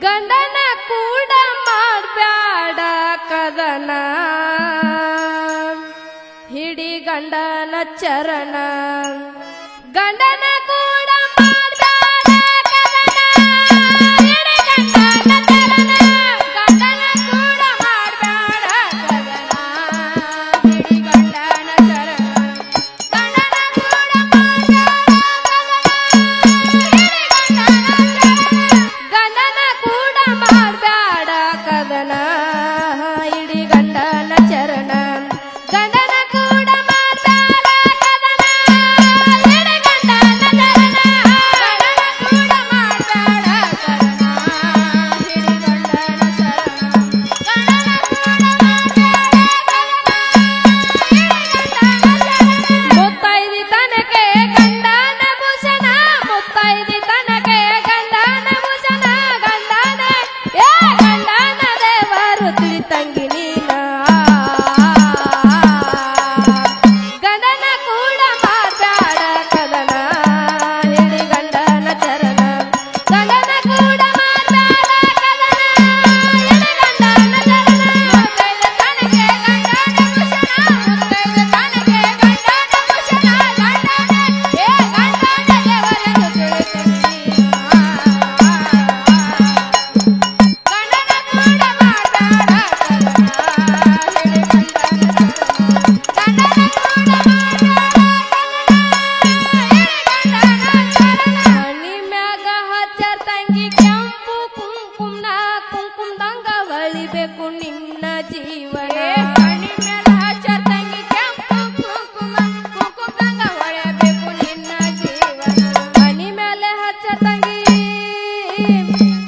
ಗಂಡನ ಕೂಡ ಮಾಡ್ಬ್ಯಾಡ ಕದನ ಹಿಡಿ ಗಂಡನ ಚರಣ ಗಂಡನ ಕೂಡ ಮಾಡ್ಬ್ಯಾಡ ಕದನ ಹಿಡಿ ಗಂಡನ ಚರಣ ಗಂಡನ ಕೂಡ ಮಾಡ್ಬ್ಯಾಡ ಕದನ ಹಿಡಿ ಗಂಡನ ಚರಣ ಗಂಡನ ಕೂಡ ಮಾಡ್ಬ್ಯಾಡ ಕದನ ಹಿಡಿ ಗಂಡನ ಚರಣ ಗಂಡನ ಕೂಡ ಮಾಡ್ಬ್ಯಾಡ ಕದನ ಹಿಡಿ ಗಂಡನ ಚರಣ ಗಂಡನ ಕೂಡ ಮಾಡ್ಬ್ಯಾಡ ಕದನ ಹಿಡಿ ಗಂಡನ ಚರಣ ಗಂಡನ ಕೂಡ ಮಾಡ್ಬ್ಯಾಡ ಕದನ ಮುತ್ತೈದಿ ತನಕೆ ಗಂಡನ ಭೂಷಣ ಮುತ್ತೈದಿ ತನಕೆ ಗಂಡನ ಭೂಷಣ ಗಂಡನ ಗಂಡನ ದೇವರು ತಿಳಿತಂಗಿ ನೀನ ಗಂಡನ ಕೂಡ ಮಾಡ್ಬ್ಯಾಡ ಕದನ ಹಿಡಿ ಗಂಡನ ಚರಣ ಗಂಡನ ಕೂಡ ಮಾಡ್ಬ್ಯಾಡ ಕದನ ಹಿಡಿ ಗಂಡನ ಚರಣ ಮುತ್ತೈದ ತನಕೆ ಗಂಡನ ಭೂಷಣ ಮುತ್ತೈದ ತನಕೆ ಗಂಡನ ಭೂಷಣ ಗಂಡನ ಗಂಡನ ದೇವರನ್ನು ತಿಳಿತಂಗಿ ಗಂಡನ ಕೂಡ ಮಾಡ್ಬ್ಯಾಡ ಕದನ ಹಿಡಿ ಗಂಡನ ಚರಣ ಗಂಡನ ಕೂಡ ಮಾಡ್ಬ್ಯಾಡ ಮನಿ ಮ್ಯಾಗ ಹಚ್ಚರ ತಂಗಿ ಕೆಂಪು ಕುಂಕುಮ್ನ ಕುಂಕುಮ್ದಂಗ ಹೊಳಿಬೇಕು ನಿನ್ನ ಜೀವನ ಮನಿ ಮ್ಯಾಗ ಹಚ್ಚರ ತಂಗಿ ಕೆಂಪು ಕುಂಕುಮ ಕುಂಕುಮ್ದಂಗ ಹೊಳೆಬೇಕು ನಿನ್ನ ಜೀವನ ಮನಿ ಮೇಲೆ ಹಚ್ಚರ ತಂಗಿ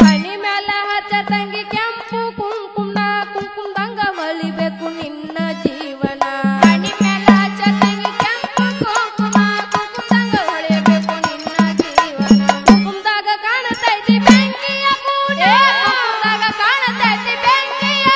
ಮನಿ ಮೇಲೆ ಹಚ್ಚರ ತಂಗಿ ಕೆಂಪು ಕುಂಕುಮ್ನ ಕುಂಕುಮ್ದಂಗ ಹೊಳಿಬೇಕು ನಿನ್ನ ಜೀವನ ಮನಿ ಮೇಲೆ ಹಚ್ಚರ ತಂಗಿ ಕೆಂಪು ಕುಂಕುಮ ಕುಂಕುಮ್ದಂಗ ಹೊಳೆಬೇಕು ನಿನ್ನ ಜೀವನ ಕುಂಕುಮ್ದಾಗ ಕಾಣತೈತಿ ಬೆಂಕಿಯ ಕೂಡ ಕುಂಕುಮ್ದಾಗ ಕಾಣತೈತಿ ಬೆಂಕಿಯ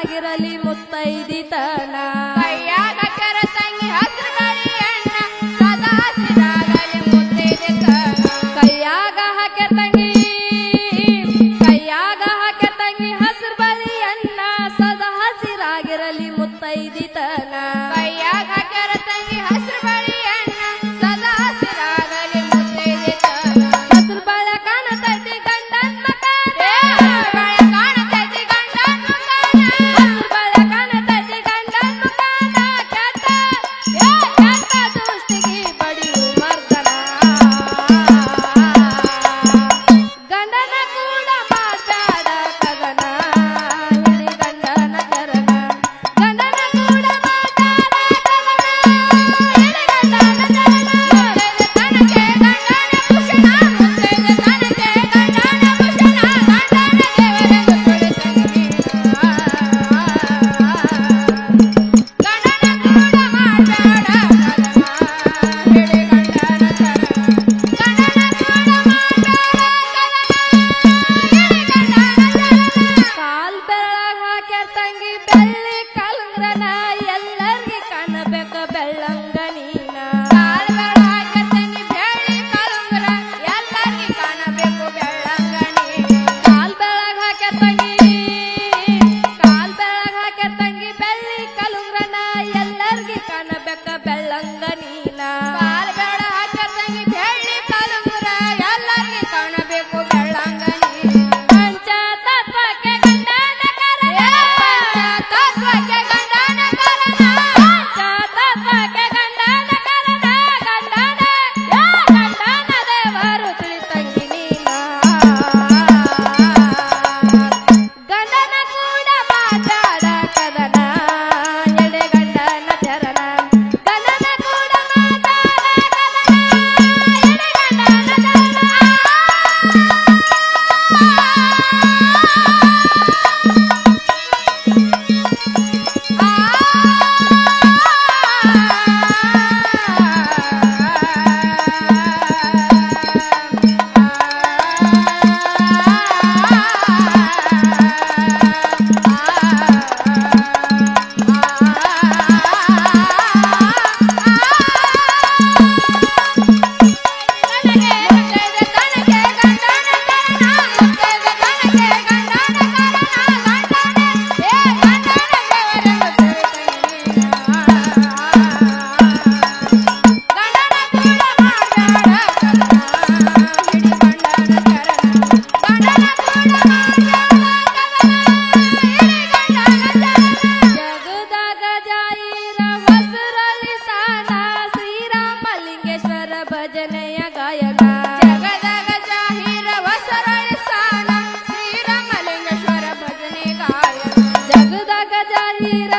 ಹಸಿರಾಗಿರಲಿ ಮುತ್ತೈದಿತನ ಕೈಯಾಗ ಕೆರ ತಂಗಿ ಹಸಿರು ಬಳಿ ಅಣ್ಣ ಸದಾ ಹಸಿರಾಗಲಿ ಮುತ್ತೈದೆತನ ಕೈಯಾಗ ಹಾಕೆ ತಂಗಿ ಹಸಿರು ಬಳಿ ಅಣ್ಣ ಸದಾ ಹಸಿರಾಗಿರಲಿ ಮುತ್ತೈದಿತನ ಕೈಯಾಗ ಕೆರ ತಂಗಿ ಹಸಿರು ಬಳಿ ಅಣ್ಣ ಸದಾ ಹಸಿರಾಗಲಿ ಮುತ್ತೈದೆತನ ಹಸಿರು ಬಳೆ ಕಾಣತೈತಿ ಗಂಡನ ಮಕಾನ ಹಸಿರು ಬಳೆ ಕಾಣತೈತಿ ಗಂಡನ ಮಕಾನ ಹಸಿರು ಬಳೆ ಕಾಣತೈತಿ ಗಂಡನ ಮಕಾನ ಕೆಟ್ಟ ದೃಷ್ಟಿಗೆ ಬಡಿಯು ಮರ್ದನ ಗಂಡನ ಕೂಡ ಮಾತಾಡ ಕದನ ಹಿಡಿ ಗಂಡನ ಚರಣ ಗಂಡನ ಕೂಡ ಮಾತಾಡ ಕದನ ಹಿಡಿ ಗಂಡನ ಚರಣ ಮುತ್ತೈದೆ ತನಗೆ ಗಂಡನ ಭೂಷಣ ಮುತ್ತೈದೆ ತನಗೆ ಗಂಡನ ಭೂಷಣ ಗಂಡನ ದೇವರೆಂದು ತೊಳೆತಂಗಿ ಗಂಡನ ಕೂಡ ಮಾಡಬೇಡ ಕದನ ಹಿಡಿ ಗಂಡನ ಚರಣ ಗಂಡನ ಕೂಡ ಮಾಡಬೇಡ ಕದನ ಹಿಡಿ ಗಂಡನ ಚರಣ ಕಾಲ್ ಬೆಳಗ್ ಹಾಕ್ಯಾರ ತಂಗಿ ಬೆಳ್ಳಿ ಕಲ್ಂಗ್ರನ ಎಲ್ಲರಿಗೆ ಕಾಣಬೇಕ ಬೆಳ್ಳಂಗ ನೀನ ಕಾಲ್ ಬೆಳ ಹಾಕತಂಗಿ ಬೆಳ್ಳಿ ಕಲುಂಗರ ಎಲ್ಲರಿಗೆ ಕಾಣಬೇಕು ಬೆಳ್ಳಂಗಣಿ ಕಾಲ್ ಬೆಳಗ್ ಹಾಕ್ಯಾರ ತಂಗಿ ಬೆಳ್ಳಿ ಕಲುಂಗ್ರನ ಎಲ್ಲರಿಗೆ ಕಾಣಬೇಕ ಬೆಳ್ಳಂಗ ನೀನ ಕಾಲ್ ಬೆಳ ಹಾಕತಂಗಿ ಬೆಳ್ಳಿ ಕಲುಂಗರ ಎಲ್ಲರಿಗೆ ಕಾಣಬೇಕು ಬೆಳ್ಳಂಗಣಿ ಪಂಚ ತತ್ವಕ್ಕೆ ಗಂಡನ ಕರನ ತತ್ವಕ್ಕೆ ಗಂಡನ ಕರನ ಪಂಚ ತತ್ವಕ್ಕೆ ಗಂಡನ ಕರನ ಗಂಡನ ದೇವರು ತಿಳಿತಂಗಿ ನೀನ ಗಂಡನ ಕೂಡ ಮಾತಾಡ ಕದನ ಎಡೆ ಗಂಡನ ಚರಣ ಗಂಡನ ಕೂಡ ಮಾತಾಡ ಕದನ ಎಡೆ ಗಂಡನ ಚರಣ ಮುತ್ತೈದೆ ತನಗೆ ಗಂಡನ ಕರನ ಮುತ್ತೈದೆ ತನಗೆ ಗಂಡನ ಕರನ ಗಂಡನ ದೇವರೆಂದು ತೊಳೆತಂಗಿ ಗಂಡನ ಕೂಡ ಮಾಡಬೇಡ ಕದನ ಹಿಡಿ ಗಂಡನ ಚರಣ ಗಂಡನ ಕೂಡ ಮಾಡಬೇಡ ಕದನ ಹಿಡಿ ಗಂಡನ ಚರಣ ಜಗದಾಗ ಜಾಯಿರ ಹೊಸರಳಿ ಸ್ಥಾನ ಶ್ರೀರಾಮಲಿಂಗೇಶ್ವರ ಭಜನೆಯ ಗಾಯನ ಜಗದಾಗ ಜಾಹೀರ ಹೊಸರಳಿ ಸ್ಥಾನ ಶ್ರೀರಾಮಲಿಂಗೇಶ್ವರ ಭಜನೆ ಗಾಯನ ಜಗದಾಗ ಜಾಯಿರ